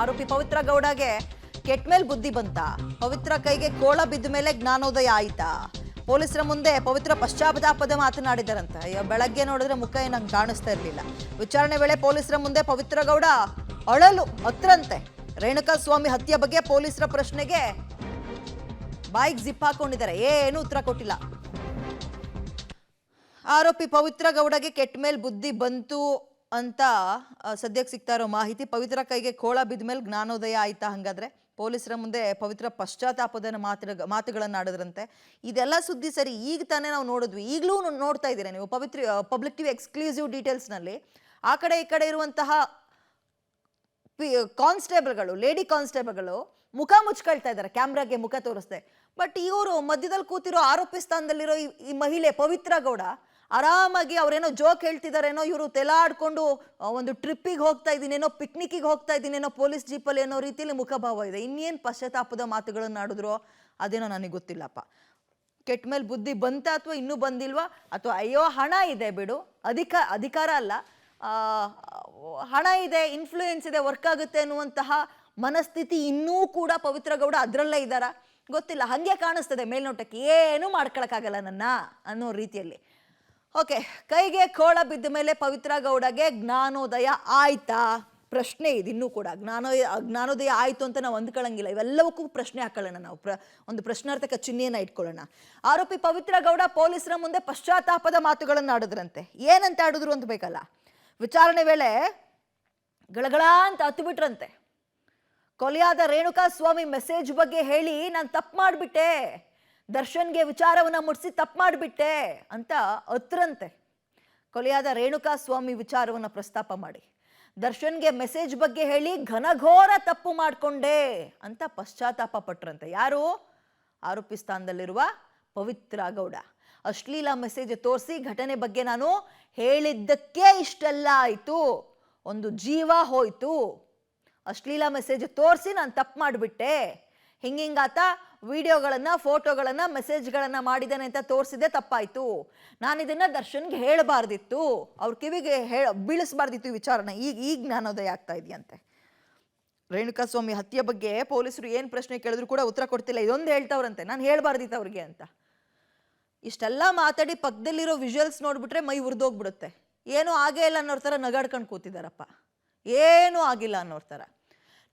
ಆರೋಪಿ ಪವಿತ್ರ ಗೌಡಗೆ ಕೆಟ್ಮೇಲ್ ಬುದ್ಧಿ ಬಂತ. ಪವಿತ್ರ ಕೈಗೆ ಕೋಳ ಬಿದ್ದ ಮೇಲೆ ಜ್ಞಾನೋದಯ ಆಯ್ತಾ? ಪೊಲೀಸರ ಮುಂದೆ ಪವಿತ್ರ ಪಶ್ಚಾತ್ತಾಪದ ಮಾತನಾಡಿದರಂತೆ. ಬೆಳಗ್ಗೆ ನೋಡಿದ್ರೆ ಮುಖ ನಂಗೆ ಕಾಣಿಸ್ತಾ ಇರಲಿಲ್ಲ. ವಿಚಾರಣೆ ವೇಳೆ ಪೊಲೀಸರ ಮುಂದೆ ಪವಿತ್ರ ಗೌಡ ಅಳಲು ಅತ್ರಂತೆ. ರೇಣುಕಾ ಸ್ವಾಮಿ ಹತ್ಯೆ ಬಗ್ಗೆ ಪೊಲೀಸರ ಪ್ರಶ್ನೆಗೆ ಬಾಯಿಗೆ ಜಿಪ್ ಹಾಕೊಂಡಿದ್ದಾರೆ. ಏನು ಉತ್ತರ ಕೊಟ್ಟಿಲ್ಲ. ಆರೋಪಿ ಪವಿತ್ರ ಗೌಡಗೆ ಕೆಟ್ಮೇಲ್ ಬುದ್ಧಿ ಬಂತು ಅಂತ ಸದ್ಯಕ್ಕೆ ಸಿಗ್ತಾ ಇರೋ ಮಾಹಿತಿ. ಪವಿತ್ರ ಕೈಗೆ ಕೋಳ ಬಿದ್ದ ಮೇಲೆ ಜ್ಞಾನೋದಯ ಆಯ್ತಾ? ಹಂಗಾದ್ರೆ ಪೊಲೀಸರ ಮುಂದೆ ಪವಿತ್ರ ಪಶ್ಚಾತ್ತಾಪದ ಮಾತುಗಳನ್ನ ಆಡಿದ್ರಂತೆ. ಇದೆಲ್ಲ ಸುದ್ದಿ ಸರಿ. ಈಗ ತಾನೇ ನಾವು ನೋಡಿದ್ವಿ, ಈಗಲೂ ನೋಡ್ತಾ ಇದ್ದೀರಾ ನೀವು ಪಬ್ಲಿಕ್ ಟಿವಿ ಎಕ್ಸ್ಕ್ಲೂಸಿವ್ ಡೀಟೇಲ್ಸ್ನಲ್ಲಿ ಆ ಕಡೆ ಈ ಕಡೆ ಇರುವಂತಹ ಕಾನ್ಸ್ಟೇಬಲ್ಗಳು, ಲೇಡಿ ಕಾನ್ಸ್ಟೇಬಲ್ಗಳು ಮುಖ ಮುಚ್ಕೊಳ್ತಾ ಇದ್ದಾರೆ, ಕ್ಯಾಮ್ರಾಗೆ ಮುಖ ತೋರಿಸ್ದೆ. ಬಟ್ ಇವರು ಮಧ್ಯದಲ್ಲಿ ಕೂತಿರೋ ಆರೋಪಿ ಸ್ಥಾನದಲ್ಲಿರೋ ಈ ಮಹಿಳೆ ಪವಿತ್ರ ಗೌಡ ಆರಾಮಾಗಿ ಅವ್ರೇನೋ ಜೋಕ್ ಹೇಳ್ತಿದಾರೇನೋ, ಇವರು ತೆಲಾಡ್ಕೊಂಡು ಒಂದು ಟ್ರಿಪ್ಪಿಗೆ ಹೋಗ್ತಾ ಇದ್ದೀನೇನೋ, ಪಿಕ್ನಿಕ್ಕಿಗೆ ಹೋಗ್ತಾ ಇದ್ದೀನೇನೋ, ಪೊಲೀಸ್ ಜೀಪಲ್ಲಿ ಅನ್ನೋ ರೀತಿಯಲ್ಲಿ ಮುಖಭಾವ ಇದೆ. ಇನ್ನೇನು ಪಶ್ಚಾತ್ತಾಪದ ಮಾತುಗಳನ್ನು ಆಡಿದ್ರೋ ಅದೇನೋ ನನಗೆ ಗೊತ್ತಿಲ್ಲಪ್ಪ. ಕೆಟ್ಟ ಮೇಲೆ ಬುದ್ಧಿ ಬಂತ ಅಥವಾ ಇನ್ನೂ ಬಂದಿಲ್ವಾ, ಅಥವಾ ಅಯ್ಯೋ ಹಣ ಇದೆ ಬಿಡು, ಅಧಿಕಾರ ಅಲ್ಲ, ಹಣ ಇದೆ, ಇನ್ಫ್ಲೂಯೆನ್ಸ್ ಇದೆ, ವರ್ಕ್ ಆಗುತ್ತೆ ಅನ್ನುವಂತಹ ಮನಸ್ಥಿತಿ ಇನ್ನೂ ಕೂಡ ಪವಿತ್ರ ಗೌಡ ಅದರಲ್ಲೇ ಇದ್ದಾರ ಗೊತ್ತಿಲ್ಲ. ಹಾಗೆ ಕಾಣಿಸ್ತದೆ ಮೇಲ್ನೋಟಕ್ಕೆ, ಏನು ಮಾಡ್ಕೊಳಕ್ಕಾಗಲ್ಲ ನನ್ನ ಅನ್ನೋ ರೀತಿಯಲ್ಲಿ. ಓಕೆ, ಕೈಗೆ ಕೋಳ ಬಿದ್ದ ಮೇಲೆ ಪವಿತ್ರ ಗೌಡಗೆ ಜ್ಞಾನೋದಯ ಆಯ್ತಾ? ಪ್ರಶ್ನೆ ಇದೆ ಇನ್ನೂ ಕೂಡ. ಜ್ಞಾನೋದಯ ಆಯ್ತು ಅಂತ ನಾವು ಅಂದ್ಕೊಳ್ಳಂಗಿಲ್ಲ. ಇವೆಲ್ಲವಕ್ಕೂ ಪ್ರಶ್ನೆ ಹಾಕೊಳ್ಳೋಣ ನಾವು, ಒಂದು ಪ್ರಶ್ನಾರ್ಥಕ ಚಿಹ್ನೆಯನ್ನ ಇಟ್ಕೊಳ್ಳೋಣ. ಆರೋಪಿ ಪವಿತ್ರ ಗೌಡ ಪೊಲೀಸರ ಮುಂದೆ ಪಶ್ಚಾತ್ತಾಪದ ಮಾತುಗಳನ್ನು ಆಡಿದ್ರಂತೆ. ಏನಂತ ಆಡಿದ್ರು ಅಂತ ಬೇಕಲ್ಲ. ವಿಚಾರಣೆ ವೇಳೆ ಗಳಗಳ ಅಂತ ಹತ್ತು ಬಿಟ್ರಂತೆ. ಕೊಲೆಯಾದ ರೇಣುಕಾ ಸ್ವಾಮಿ ಮೆಸೇಜ್ ಬಗ್ಗೆ ಹೇಳಿ ನಾನು ತಪ್ಪು ಮಾಡಿಬಿಟ್ಟೆ, ದರ್ಶನ್ಗೆ ವಿಚಾರವನ್ನ ಮುಟ್ಟಿಸಿ ತಪ್ಪು ಮಾಡಿಬಿಟ್ಟೆ ಅಂತ ಅತ್ರಂತೆ. ಕೊಲೆಯಾದ ರೇಣುಕಾ ಸ್ವಾಮಿ ವಿಚಾರವನ್ನ ಪ್ರಸ್ತಾಪ ಮಾಡಿ ದರ್ಶನ್ಗೆ ಮೆಸೇಜ್ ಬಗ್ಗೆ ಹೇಳಿ ಘನಘೋರ ತಪ್ಪು ಮಾಡಿಕೊಂಡೆ ಅಂತ ಪಶ್ಚಾತ್ತಾಪ ಪಟ್ರಂತೆ. ಯಾರು? ಆರೋಪಿ ಸ್ಥಾನದಲ್ಲಿರುವ ಪವಿತ್ರ ಗೌಡ. ಅಶ್ಲೀಲ ಮೆಸೇಜ್ ತೋರಿಸಿ ಘಟನೆ ಬಗ್ಗೆ ನಾನು ಹೇಳಿದ್ದಕ್ಕೆ ಇಷ್ಟೆಲ್ಲ ಆಯಿತು, ಒಂದು ಜೀವ ಹೋಯ್ತು, ಅಶ್ಲೀಲ ಮೆಸೇಜ್ ತೋರಿಸಿ ನಾನು ತಪ್ಪು ಮಾಡಿಬಿಟ್ಟೆ, ಹಿಂಗಾತ ವಿಡಿಯೋಗಳನ್ನ, ಫೋಟೋಗಳನ್ನ, ಮೆಸೇಜ್ಗಳನ್ನ ಮಾಡಿದ್ದೇನೆ ಅಂತ ತೋರಿಸಿದೆ, ತಪ್ಪಾಯ್ತು, ನಾನು ಇದನ್ನ ದರ್ಶನ್ಗೆ ಹೇಳಬಾರ್ದಿತ್ತು, ಅವ್ರ ಕಿವಿಗೆ ಬೀಳಿಸಬಾರ್ದಿತ್ತು ವಿಚಾರನ. ಈಗ ಜ್ಞಾನೋದಯ ಆಗ್ತಾ ಇದೆಯಂತೆ. ರೇಣುಕಾ ಸ್ವಾಮಿ ಹತ್ಯೆ ಬಗ್ಗೆ ಪೊಲೀಸರು ಏನು ಪ್ರಶ್ನೆ ಕೇಳಿದ್ರು ಕೂಡ ಉತ್ತರ ಕೊಡ್ತಿಲ್ಲ. ಇದೊಂದು ಹೇಳ್ತಾವ್ರಂತೆ, ನಾನು ಹೇಳಬಾರ್ದಿತ್ತು ಅವ್ರಿಗೆ ಅಂತ. ಇಷ್ಟೆಲ್ಲ ಮಾತಾಡಿ ಪಕ್ಕದಲ್ಲಿರೋ ವಿಜುವಲ್ಸ್ ನೋಡ್ಬಿಟ್ರೆ ಮೈ ಉರಿದೋಗ್ಬಿಡುತ್ತೆ. ಏನೂ ಆಗೇ ಇಲ್ಲ ಅನ್ನೋರ್ ಥರ ನಗಾಡ್ಕೊಂಡು ಕೂತಿದಾರಪ್ಪ, ಏನೂ ಆಗಿಲ್ಲ ಅನ್ನೋರ್ ಥರ.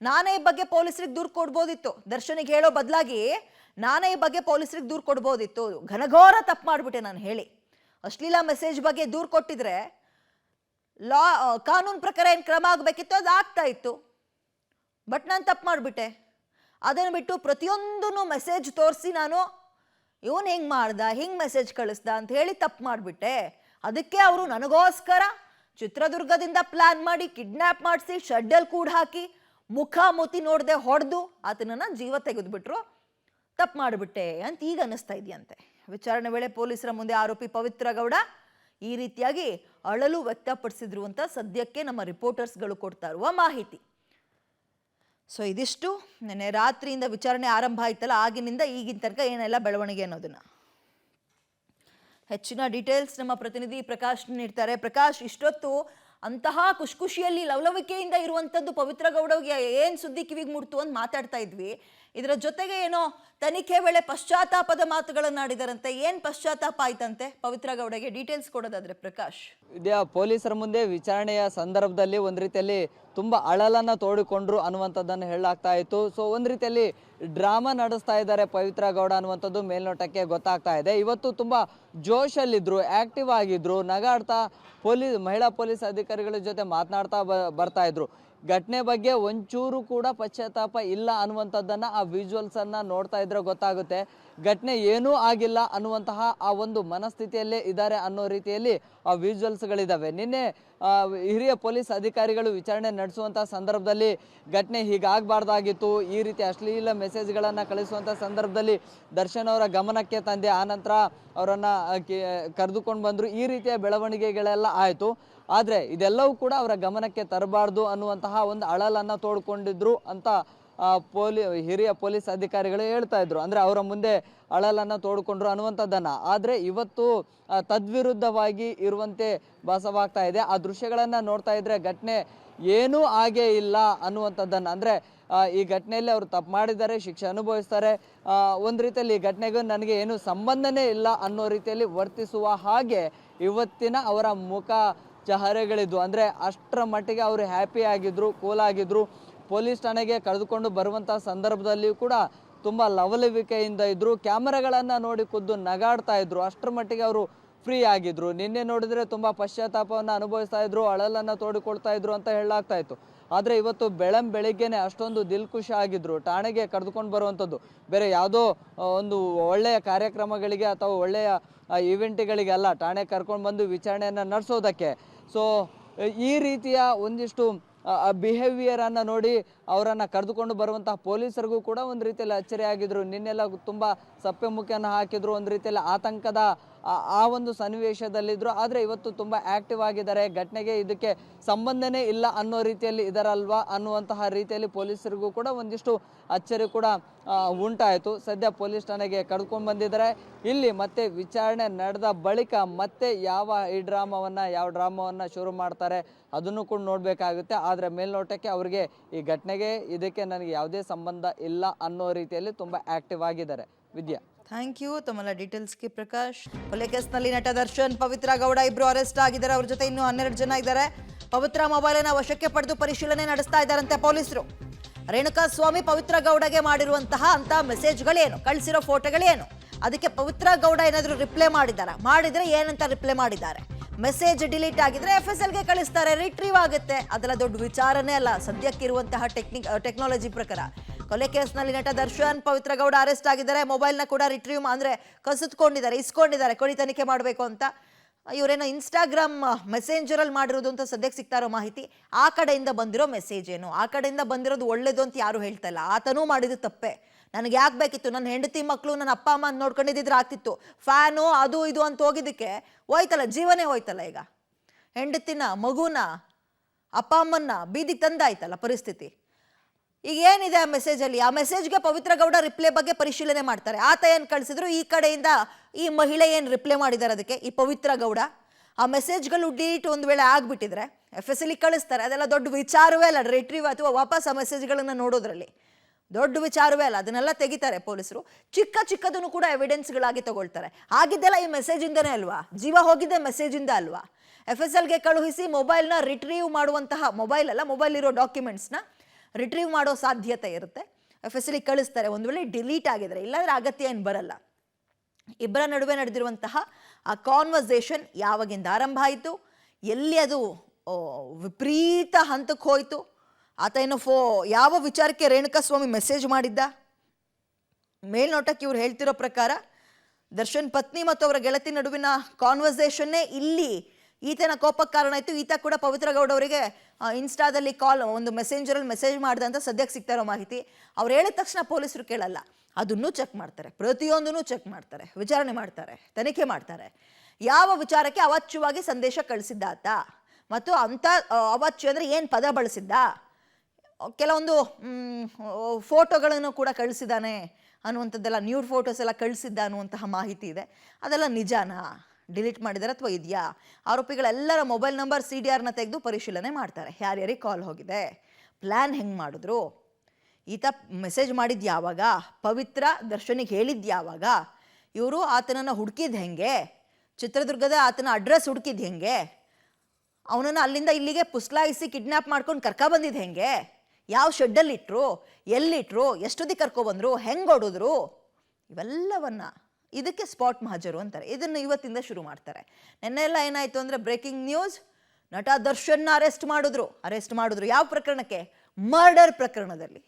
ನಾನೇ ಈ ಬಗ್ಗೆ ಪೊಲೀಸರಿಗೆ ದೂರು ಕೊಡ್ಬೋದಿತ್ತು, ದರ್ಶನಿಗೆ ಹೇಳೋ ಬದಲಾಗಿ ನಾನೇ ಈ ಬಗ್ಗೆ ಪೊಲೀಸರಿಗೆ ದೂರು ಕೊಡ್ಬೋದಿತ್ತು, ಘನಘೋರ ತಪ್ಪು ಮಾಡಿಬಿಟ್ಟೆ ನಾನು ಹೇಳಿ. ಅಶ್ಲೀಲ ಮೆಸೇಜ್ ಬಗ್ಗೆ ದೂರು ಕೊಟ್ಟಿದ್ರೆ ಕಾನೂನು ಪ್ರಕಾರ ಏನು ಕ್ರಮ ಆಗಬೇಕಿತ್ತು ಅದು ಆಗ್ತಾ ಇತ್ತು. ಬಟ್ ನಾನು ತಪ್ಪು ಮಾಡಿಬಿಟ್ಟೆ. ಅದನ್ನು ಬಿಟ್ಟು ಪ್ರತಿಯೊಂದೂ ಮೆಸೇಜ್ ತೋರಿಸಿ ನಾನು ಇವನು ಹೆಂಗೆ ಮಾಡ್ದ, ಹಿಂಗೆ ಮೆಸೇಜ್ ಕಳಿಸ್ದ ಅಂತ ಹೇಳಿ ತಪ್ಪು ಮಾಡಿಬಿಟ್ಟೆ. ಅದಕ್ಕೆ ಅವರು ನನಗೋಸ್ಕರ ಚಿತ್ರದುರ್ಗದಿಂದ ಪ್ಲಾನ್ ಮಾಡಿ ಕಿಡ್ನ್ಯಾಪ್ ಮಾಡಿಸಿ ಶೆಡ್ಡಲ್ಲಿ ಕೂಡ ಹಾಕಿ ಮುಖ ಮೂತಿ ನೋಡದೆ ಹೊಡೆದು ಆತನನ್ನ ಜೀವ ತೆಗೆದುಬಿಟ್ರು, ತಪ್ಪು ಮಾಡಿಬಿಟ್ಟೆ ಅಂತ ಈಗ ಅನ್ನಿಸ್ತಾ ಇದೆಯಂತೆ. ವಿಚಾರಣೆ ವೇಳೆ ಪೊಲೀಸರ ಮುಂದೆ ಆರೋಪಿ ಪವಿತ್ರ ಗೌಡ ಈ ರೀತಿಯಾಗಿ ಅಳಲು ವ್ಯಕ್ತಪಡಿಸಿದ್ರು ಅಂತ ಸದ್ಯಕ್ಕೆ ನಮ್ಮ ರಿಪೋರ್ಟರ್ಸ್ಗಳು ಕೊಡ್ತಾ ಇರುವ ಮಾಹಿತಿ. ಸೊ ಇದಿಷ್ಟು ನೆನ್ನೆ ರಾತ್ರಿಯಿಂದ ವಿಚಾರಣೆ ಆರಂಭ ಆಯ್ತಲ್ಲ, ಆಗಿನಿಂದ ಈಗಿನ ತನಕ ಏನೆಲ್ಲ ಬೆಳವಣಿಗೆ ಅನ್ನೋದನ್ನ ಹೆಚ್ಚಿನ ಡೀಟೇಲ್ಸ್ ನಮ್ಮ ಪ್ರತಿನಿಧಿ ಪ್ರಕಾಶ್ ನೀಡ್ತಾರೆ. ಪ್ರಕಾಶ್, ಇಷ್ಟೊತ್ತು ಅಂತಹ ಖುಷಿಯಲ್ಲಿ ಲವಲವಿಕೆಯಿಂದ ಇರುವಂತದ್ದು ಪವಿತ್ರ ಗೌಡಗೆ ಏನ್ ಸುದ್ದಿ ಕಿವಿಗೆ ಮುಡ್ತು ಅಂತ ಮಾತಾಡ್ತಾ ಇದ್ವಿ. ಇದರ ಜೊತೆಗೆ ಏನೋ ತನಿಖೆ ವೇಳೆ ಪಶ್ಚಾತ್ತಾಪದ ಮಾತುಗಳನ್ನಾಡಿದರಂತೆ. ಏನ್ ಪಶ್ಚಾತ್ತಾಪ ಆಯ್ತಂತೆ ಪವಿತ್ರ ಗೌಡಗೆ? ಡೀಟೇಲ್ಸ್ ಕೊಡೋದಾದ್ರೆ ಪ್ರಕಾಶ್. ಪೊಲೀಸರ ಮುಂದೆ ವಿಚಾರಣೆಯ ಸಂದರ್ಭದಲ್ಲಿ ಒಂದ್ ರೀತಿಯಲ್ಲಿ ತುಂಬಾ ಅಳಲನ್ನ ತೋಡಿಕೊಂಡ್ರು ಅನ್ನುವಂಥದ್ದನ್ನು ಹೇಳಲಾಗ್ತಾ ಇತ್ತು. ಸೊ ಒಂದ್ ರೀತಿಯಲ್ಲಿ ಡ್ರಾಮಾ ನಡೆಸ್ತಾ ಇದ್ದಾರೆ ಪವಿತ್ರ ಗೌಡ ಅನ್ನುವಂಥದ್ದು ಮೇಲ್ನೋಟಕ್ಕೆ ಗೊತ್ತಾಗ್ತಾ ಇದೆ. ಇವತ್ತು ತುಂಬಾ ಜೋಶಲ್ಲಿದ್ರು, ಆಕ್ಟಿವ್ ಆಗಿದ್ರು, ನಗಾಡ್ತಾ ಮಹಿಳಾ ಪೊಲೀಸ್ ಅಧಿಕಾರಿಗಳ ಜೊತೆ ಮಾತನಾಡ್ತಾ ಬರ್ತಾ ಇದ್ರು. ಘಟನೆ ಬಗ್ಗೆ ಒಂಚೂರು ಕೂಡ ಪಶ್ಚಾತ್ತಾಪ ಇಲ್ಲ ಅನ್ನುವಂಥದ್ದನ್ನು ಆ ವಿಜುವಲ್ಸ್ ಅನ್ನ ನೋಡ್ತಾ ಇದ್ರೆ ಗೊತ್ತಾಗುತ್ತೆ. ಘಟನೆ ಏನೂ ಆಗಿಲ್ಲ ಅನ್ನುವಂತಹ ಆ ಒಂದು ಮನಸ್ಥಿತಿಯಲ್ಲೇ ಇದ್ದಾರೆ ಅನ್ನೋ ರೀತಿಯಲ್ಲಿ ಆ ವಿಜುವಲ್ಸ್ಗಳಿದ್ದಾವೆ. ನಿನ್ನೆ ಹಿರಿಯ ಪೊಲೀಸ್ ಅಧಿಕಾರಿಗಳು ವಿಚಾರಣೆ ನಡೆಸುವಂಥ ಸಂದರ್ಭದಲ್ಲಿ ಘಟನೆ ಹೀಗಾಗಬಾರ್ದಾಗಿತ್ತು, ಈ ರೀತಿ ಅಶ್ಲೀಲ ಮೆಸೇಜ್ಗಳನ್ನು ಕಳಿಸುವಂಥ ಸಂದರ್ಭದಲ್ಲಿ ದರ್ಶನ್ ಅವರ ಗಮನಕ್ಕೆ ತಂದೆ, ಆನಂತರ ಅವರನ್ನು ಕರೆದುಕೊಂಡು ಬಂದರು, ಈ ರೀತಿಯ ಬೆಳವಣಿಗೆಗಳೆಲ್ಲ ಆಯಿತು. ಆದರೆ ಇದೆಲ್ಲವೂ ಕೂಡ ಅವರ ಗಮನಕ್ಕೆ ತರಬಾರ್ದು ಅನ್ನುವಂತಹ ಒಂದು ಅಳಲನ್ನು ತೋಡ್ಕೊಂಡಿದ್ರು ಅಂತ ಹಿರಿಯ ಪೊಲೀಸ್ ಅಧಿಕಾರಿಗಳು ಹೇಳ್ತಾ ಇದ್ರು, ಅಂದ್ರೆ ಅವರ ಮುಂದೆ ಅಳಲನ್ನ ತೋಡ್ಕೊಂಡ್ರು ಅನ್ನುವಂಥದ್ದನ್ನ. ಆದ್ರೆ ಇವತ್ತು ತದ್ವಿರುದ್ಧವಾಗಿ ಇರುವಂತೆ ಭಾಸವಾಗ್ತಾ ಇದೆ. ಆ ದೃಶ್ಯಗಳನ್ನ ನೋಡ್ತಾ ಇದ್ರೆ ಘಟನೆ ಏನೂ ಆಗೇ ಇಲ್ಲ ಅನ್ನುವಂಥದ್ದನ್ನ, ಅಂದ್ರೆ ಈ ಘಟನೆಯಲ್ಲಿ ಅವರು ತಪ್ಪು ಮಾಡಿದ್ದಾರೆ, ಶಿಕ್ಷೆ ಅನುಭವಿಸ್ತಾರೆ, ಒಂದು ರೀತಿಯಲ್ಲಿ ಈ ಘಟನೆಗೂ ನನಗೆ ಏನು ಸಂಬಂಧನೇ ಇಲ್ಲ ಅನ್ನೋ ರೀತಿಯಲ್ಲಿ ವರ್ತಿಸುವ ಹಾಗೆ ಇವತ್ತಿನ ಅವರ ಮುಖ ಚಹರೆಗಳಿದ್ವು. ಅಂದ್ರೆ ಅಷ್ಟರ ಮಟ್ಟಿಗೆ ಅವರು ಹ್ಯಾಪಿ ಆಗಿದ್ರು, ಕೂಲ್ ಆಗಿದ್ರು. ಪೊಲೀಸ್ ಠಾಣೆಗೆ ಕರೆದುಕೊಂಡು ಬರುವಂಥ ಸಂದರ್ಭದಲ್ಲಿಯೂ ಕೂಡ ತುಂಬ ಲವಲವಿಕೆಯಿಂದ ಇದ್ರು. ಕ್ಯಾಮರಾಗಳನ್ನು ನೋಡಿ ಖುದ್ದು ನಗಾಡ್ತಾ ಇದ್ರು. ಅಷ್ಟರ ಮಟ್ಟಿಗೆ ಅವರು ಫ್ರೀ ಆಗಿದ್ರು. ನಿನ್ನೆ ನೋಡಿದ್ರೆ ತುಂಬ ಪಶ್ಚಾತ್ತಾಪವನ್ನು ಅನುಭವಿಸ್ತಾ ಇದ್ರು, ಅಳಲನ್ನು ತೋಡಿಕೊಳ್ತಾ ಇದ್ರು ಅಂತ ಹೇಳಲಾಗ್ತಾ ಇತ್ತು. ಆದರೆ ಇವತ್ತು ಬೆಳಿಗ್ಗೆನೆ ಅಷ್ಟೊಂದು ದಿಲ್ಖುಷಿ ಆಗಿದ್ರು. ಠಾಣೆಗೆ ಕರೆದುಕೊಂಡು ಬರುವಂಥದ್ದು ಬೇರೆ ಯಾವುದೋ ಒಂದು ಒಳ್ಳೆಯ ಕಾರ್ಯಕ್ರಮಗಳಿಗೆ ಅಥವಾ ಒಳ್ಳೆಯ ಇವೆಂಟ್ಗಳಿಗೆ ಅಲ್ಲ, ಠಾಣೆಗೆ ಕರ್ಕೊಂಡು ಬಂದು ವಿಚಾರಣೆಯನ್ನು ನಡೆಸೋದಕ್ಕೆ. ಸೊ ಈ ರೀತಿಯ ಒಂದಿಷ್ಟು ಬಿಹೇವಿಯರನ್ನು ನೋಡಿ ಅವರನ್ನು ಕರೆದುಕೊಂಡು ಬರುವಂತಹ ಪೊಲೀಸರಿಗೂ ಕೂಡ ಒಂದು ರೀತಿಯಲ್ಲಿ ಅಚ್ಚರಿ ಆಗಿದ್ರು. ನಿನ್ನೆಲ್ಲ ತುಂಬ ಸಪ್ಪೆ ಮುಖವನ್ನು ಹಾಕಿದ್ರು, ಒಂದು ರೀತಿಯಲ್ಲಿ ಆತಂಕದ ಆ ಒಂದು ಸನ್ನಿವೇಶದಲ್ಲಿದ್ದರು. ಆದರೆ ಇವತ್ತು ತುಂಬ ಆ್ಯಕ್ಟಿವ್ ಆಗಿದ್ದಾರೆ. ಘಟನೆಗೆ ಇದಕ್ಕೆ ಸಂಬಂಧನೇ ಇಲ್ಲ ಅನ್ನೋ ರೀತಿಯಲ್ಲಿ ಇದರಲ್ವಾ ಅನ್ನುವಂತಹ ರೀತಿಯಲ್ಲಿ ಪೊಲೀಸರಿಗೂ ಕೂಡ ಒಂದಿಷ್ಟು ಅಚ್ಚರಿ ಕೂಡ ಉಂಟಾಯಿತು. ಸದ್ಯ ಪೊಲೀಸ್ ಠಾಣೆಗೆ ಕರೆದುಕೊಂಡು ಬಂದಿದ್ದಾರೆ. ಇಲ್ಲಿ ಮತ್ತೆ ವಿಚಾರಣೆ ನಡೆದ ಬಳಿಕ ಮತ್ತೆ ಯಾವ ಡ್ರಾಮವನ್ನು ಶುರು ಮಾಡ್ತಾರೆ ಅದನ್ನು ಕೂಡ ನೋಡಬೇಕಾಗುತ್ತೆ. ಆದರೆ ಮೇಲ್ನೋಟಕ್ಕೆ ಅವರಿಗೆ ಈ ಘಟನೆಗೆ ಇದಕ್ಕೆ ನನಗೆ ಯಾವುದೇ ಸಂಬಂಧ ಇಲ್ಲ ಅನ್ನೋ ರೀತಿಯಲ್ಲಿ ತುಂಬ ಆ್ಯಕ್ಟಿವ್ ಆಗಿದ್ದಾರೆ. ವಿದ್ಯಾ, ಥ್ಯಾಂಕ್ ಯು ತಮ್ಮೆಲ್ಲ ಡೀಟೇಲ್ಸ್ಗೆ ಪ್ರಕಾಶ್. ಕೊಲೆ ಕೇಸ್ನಲ್ಲಿ ನಟ ದರ್ಶನ್, ಪವಿತ್ರ ಗೌಡ ಇಬ್ರು ಅರೆಸ್ಟ್ ಆಗಿದ್ದಾರೆ. ಅವ್ರ ಜೊತೆ ಇನ್ನೂ 12 ಜನ ಇದ್ದಾರೆ. ಪವಿತ್ರ ಮೊಬೈಲನ್ನು ವಶಕ್ಕೆ ಪಡೆದು ಪರಿಶೀಲನೆ ನಡೆಸ್ತಾ ಇದ್ದಾರಂತೆ ಪೊಲೀಸರು. ರೇಣುಕಾ ಸ್ವಾಮಿ ಪವಿತ್ರ ಗೌಡಗೆ ಮಾಡಿರುವಂತಹ ಅಂತ ಮೆಸೇಜ್ಗಳೇನು, ಕಳಿಸಿರೋ ಫೋಟೋಗಳೇನು, ಅದಕ್ಕೆ ಪವಿತ್ರ ಗೌಡ ಏನಾದರೂ ರಿಪ್ಲೈ ಮಾಡಿದ್ರೆ ಏನಂತ ರಿಪ್ಲೈ ಮಾಡಿದ್ದಾರೆ, ಮೆಸೇಜ್ ಡಿಲೀಟ್ ಆಗಿದ್ರೆ FSLಗೆ ಕಳಿಸ್ತಾರೆ, ರಿಟ್ರೀವ್ ಆಗುತ್ತೆ. ಅದೆಲ್ಲ ದೊಡ್ಡ ವಿಚಾರನೇ ಅಲ್ಲ ಸದ್ಯಕ್ಕಿರುವಂತಹ ಟೆಕ್ನಾಲಜಿ ಪ್ರಕಾರ. ಕೊಲೆ ಕೇಸ್ನಲ್ಲಿ ನಟ ದರ್ಶನ್, ಪವಿತ್ರ ಗೌಡ ಅರೆಸ್ಟ್ ಆಗಿದ್ದಾರೆ. ಮೊಬೈಲ್ನ ಕೂಡ ರಿಟ್ರೀವ್ ಅಂದ್ರೆ ಇಸ್ಕೊಂಡಿದ್ದಾರೆ, ಕೊಡಿ ತನಿಖೆ ಮಾಡಬೇಕು ಅಂತ. ಇವರೇನೋ ಇನ್ಸ್ಟಾಗ್ರಾಮ್ ಮೆಸೆಂಜರಲ್ಲಿ ಮಾಡಿರೋದು ಅಂತ ಸದ್ಯಕ್ಕೆ ಸಿಗ್ತಾ ಇರೋ ಮಾಹಿತಿ. ಆ ಕಡೆಯಿಂದ ಬಂದಿರೋ ಮೆಸೇಜ್ ಏನು, ಆ ಕಡೆಯಿಂದ ಬಂದಿರೋದು ಒಳ್ಳೇದು ಅಂತ ಯಾರು ಹೇಳ್ತಾ ಇಲ್ಲ. ಆತನೂ ಮಾಡಿದ್ದು ತಪ್ಪೆ. ನನಗೆ ಯಾಕೆ ಬೇಕಿತ್ತು, ನನ್ನ ಹೆಂಡತಿ ಮಕ್ಕಳು ನನ್ನ ಅಪ್ಪ ಅಮ್ಮ ನೋಡ್ಕೊಂಡಿದ್ದಿದ್ರೆ ಆಗ್ತಿತ್ತು. ಫ್ಯಾನು ಅದು ಇದು ಅಂತ ಹೋಗಿದ್ದಕ್ಕೆ ಹೋಯ್ತಲ್ಲ, ಜೀವನೇ ಹೋಯ್ತಲ್ಲ. ಈಗ ಹೆಂಡತಿನ ಮಗುನ ಅಪ್ಪ ಅಮ್ಮನ್ನ ಬೀದಿಗೆ ತಂದಾಯ್ತಲ್ಲ ಪರಿಸ್ಥಿತಿ. ಈಗ ಏನಿದೆ ಆ ಮೆಸೇಜಲ್ಲಿ, ಆ ಮೆಸೇಜ್ಗೆ ಪವಿತ್ರ ಗೌಡ ರಿಪ್ಲೈ ಬಗ್ಗೆ ಪರಿಶೀಲನೆ ಮಾಡ್ತಾರೆ. ಆತ ಏನು ಕಳಿಸಿದ್ರು, ಈ ಕಡೆಯಿಂದ ಈ ಮಹಿಳೆ ಏನು ರಿಪ್ಲೈ ಮಾಡಿದ್ದಾರೆ ಅದಕ್ಕೆ ಈ ಪವಿತ್ರ ಗೌಡ. ಆ ಮೆಸೇಜ್ಗಳು ಡಿಲೀಟ್ ಒಂದು ವೇಳೆ ಆಗ್ಬಿಟ್ಟಿದ್ರೆ FSLಗೆ ಕಳಿಸ್ತಾರೆ. ಅದೆಲ್ಲ ದೊಡ್ಡ ವಿಚಾರವೇ ಅಲ್ಲ. ರಿಟ್ರೀವ್ ಅಥವಾ ವಾಪಸ್ ಆ ಮೆಸೇಜ್ಗಳನ್ನು ನೋಡೋದ್ರಲ್ಲಿ ದೊಡ್ಡ ವಿಚಾರವೇ ಅಲ್ಲ. ಅದನ್ನೆಲ್ಲ ತೆಗಿತಾರೆ ಪೊಲೀಸರು. ಚಿಕ್ಕದನ್ನು ಕೂಡ ಎವಿಡೆನ್ಸ್ಗಳಾಗಿ ತಗೊಳ್ತಾರೆ. ಆಗಿದ್ದೆಲ್ಲ ಈ ಮೆಸೇಜಿಂದನೇ ಅಲ್ವಾ, ಜೀವ ಹೋಗಿದ್ದೆ ಮೆಸೇಜಿಂದ ಅಲ್ವಾ. FSLಗೆ ಕಳುಹಿಸಿ ಮೊಬೈಲ್ನ ರಿಟ್ರೀವ್ ಮಾಡುವಂತಹ, ಮೊಬೈಲ್ ಇರೋ ಡಾಕ್ಯುಮೆಂಟ್ಸ್ನ ರಿಟ್ರೀವ್ ಮಾಡೋ ಸಾಧ್ಯತೆ ಇರುತ್ತೆ. FSLಗೆ ಕಳಿಸ್ತಾರೆ ಒಂದು ವೇಳೆ ಡಿಲೀಟ್ ಆಗಿದ್ರೆ, ಇಲ್ಲಾಂದ್ರೆ ಅಗತ್ಯ ಏನು ಬರಲ್ಲ. ಇಬ್ಬರ ನಡುವೆ ನಡೆದಿರುವಂತಹ ಆ ಕಾನ್ವರ್ಸೇಷನ್ ಯಾವಾಗಿಂದ ಆರಂಭ ಆಯಿತು, ಎಲ್ಲಿ ಅದು ವಿಪರೀತ ಹಂತಕ್ಕೆ ಹೋಯಿತು, ಆತ ಏನೋ ಯಾವ ವಿಚಾರಕ್ಕೆ ರೇಣುಕಾ ಸ್ವಾಮಿ ಮೆಸೇಜ್ ಮಾಡಿದ್ದ. ಮೇಲ್ನೋಟಕ್ಕೆ ಇವ್ರು ಹೇಳ್ತಿರೋ ಪ್ರಕಾರ ದರ್ಶನ್ ಪತ್ನಿ ಮತ್ತು ಅವರ ಗೆಳತಿ ನಡುವಿನ ಕಾನ್ವರ್ಸೇಷನ್ನೇ ಇಲ್ಲಿ ಈತನ ಕೋಪಕ್ಕೆ ಕಾರಣ ಆಯಿತು. ಈತ ಕೂಡ ಪವಿತ್ರ ಗೌಡ ಅವರಿಗೆ ಇನ್ಸ್ಟಾದಲ್ಲಿ ಒಂದು ಮೆಸೆಂಜರಲ್ಲಿ ಮೆಸೇಜ್ ಮಾಡಿದೆ ಅಂತ ಸದ್ಯಕ್ಕೆ ಸಿಗ್ತಾ ಇರೋ ಮಾಹಿತಿ. ಅವ್ರು ಹೇಳಿದ ತಕ್ಷಣ ಪೊಲೀಸರು ಕೇಳಲ್ಲ, ಅದನ್ನು ಚೆಕ್ ಮಾಡ್ತಾರೆ, ಪ್ರತಿಯೊಂದನ್ನು ಚೆಕ್ ಮಾಡ್ತಾರೆ, ವಿಚಾರಣೆ ಮಾಡ್ತಾರೆ, ತನಿಖೆ ಮಾಡ್ತಾರೆ. ಯಾವ ವಿಚಾರಕ್ಕೆ ಅವಾಚ್ಯವಾಗಿ ಸಂದೇಶ ಕಳಿಸಿದ್ದ ಆತ, ಮತ್ತು ಅಂಥ ಅವಾಚ್ಯ ಅಂದರೆ ಏನು ಪದ ಬಳಸಿದ್ದ, ಕೆಲವೊಂದು ಫೋಟೋಗಳನ್ನು ಕೂಡ ಕಳಿಸಿದ್ದಾನೆ ಅನ್ನುವಂಥದ್ದೆಲ್ಲ, ನ್ಯೂಡ್ ಫೋಟೋಸ್ ಎಲ್ಲ ಕಳಿಸಿದ್ದ ಅನ್ನುವಂತಹ ಮಾಹಿತಿ ಇದೆ. ಅದೆಲ್ಲ ನಿಜಾನಾ, ಡಿಲೀಟ್ ಮಾಡಿದ್ದಾರೆ ಅಥವಾ ಇದೆಯಾ? ಆರೋಪಿಗಳೆಲ್ಲರ ಮೊಬೈಲ್ ನಂಬರ್ CDRನ ತೆಗೆದು ಪರಿಶೀಲನೆ ಮಾಡ್ತಾರೆ. ಯಾರ್ಯಾರಿಗೆ ಕಾಲ್ ಹೋಗಿದೆ, ಪ್ಲ್ಯಾನ್ ಹೆಂಗೆ ಮಾಡಿದ್ರು, ಈತ ಮೆಸೇಜ್ ಮಾಡಿದ್ದು ಯಾವಾಗ, ಪವಿತ್ರ ದರ್ಶನಿಗೆ ಹೇಳಿದ್ದು ಯಾವಾಗ, ಇವರು ಆತನನ್ನು ಹುಡುಕಿದ್ದು ಹೆಂಗೆ, ಚಿತ್ರದುರ್ಗದ ಆತನ ಅಡ್ರೆಸ್ ಹುಡುಕಿದ್ದು ಹೆಂಗೆ, ಅವನನ್ನು ಅಲ್ಲಿಂದ ಇಲ್ಲಿಗೆ ಪುಸ್ಲಾಯಿಸಿ ಕಿಡ್ನ್ಯಾಪ್ ಮಾಡ್ಕೊಂಡು ಕರ್ಕೊಬಂದಿದ್ದು ಹೆಂಗೆ, ಯಾವ ಶೆಡ್ಡಲ್ಲಿ ಇಟ್ಟರು, ಎಲ್ಲಿಟ್ರು, ಎಷ್ಟೊತ್ತಿಗೆ ಕರ್ಕೊಬಂದರು, ಹೆಂಗೆ ಹೊಡೋದ್ರು, ಇವೆಲ್ಲವನ್ನ ಇದಕ್ಕೆ ಸ್ಪಾಟ್ ಮಹಜರು ಅಂತಾರೆ. ಇದನ್ನು ಇವತ್ತಿಂದ ಶುರು ಮಾಡ್ತಾರೆ. ನೆನ್ನೆಲ್ಲ ಏನಾಯಿತು ಅಂದರೆ ಬ್ರೇಕಿಂಗ್ ನ್ಯೂಸ್, ನಟ ದರ್ಶನ್ನ ಅರೆಸ್ಟ್ ಮಾಡಿದ್ರು. ಯಾವ ಪ್ರಕರಣಕ್ಕೆ? ಮರ್ಡರ್ ಪ್ರಕರಣದಲ್ಲಿ.